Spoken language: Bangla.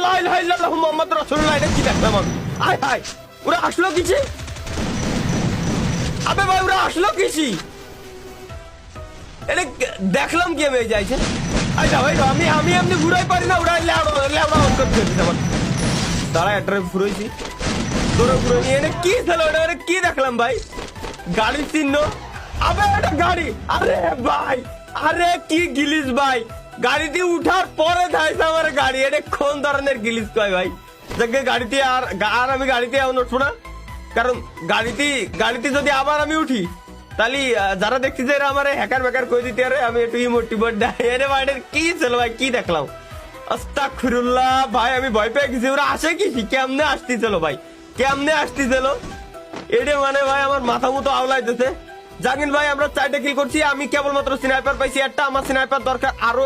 লা ইলাহা ইল্লাল্লাহু মুহাম্মাদুর রাসূলুল্লাহ, এটা কি দেখলাম আমি? আয় হায়, ওরা আসলো কিসে? আবে ভাই ওরা আসলো কিসি? এটা দেখলাম কি আমি যাইছে? আচ্ছা ভাই আমি এমনি ঘুরাই পারি না, ওরা লেওড়া অন করতে দিতে আমার। দাঁড়া একটা ঘুরাইছি, তোরা ঘুরে নিয়ে এনে কি ছিল এটা কি দেখলাম ভাই? গাড়ির চিহ্ন, আবে এটা গাড়ি, আরে ভাই, আরে কি গিলিস ভাই, গাড়িতে উঠার পরে ধাইছে আমার গাড়ি, এটা কোন ধরনের গিলিস কয় ভাই? দেখে গাড়িতে আর আমি গাড়িতে এখন উঠবো না, কারণ গাড়িতে যদি আবার আমি উঠি তাহলে যারা দেখছি যে এরা আমার হ্যাকার ব্যাকার করে দিতে আরে আমি একটু ইমোটিভেট দেয়। আরে ভাই এটার কি ছিল ভাই, কি দেখলাম? আস্তাগফিরুল্লাহ ভাই, আমি ভয় পেয়ে গেছি। ওরা আসে কি, কেমনে আসতেছিল ভাই, কেমনে আসতেছিল? এটা মানে ভাই আমার মাথা মতো আওলাইতেছে। জানেন ভাই আমরা 4টা কিল করছি, আমি কেবলমাত্র স্নাইপার পাইছি একটা, আমার স্নাইপার দরকার আরো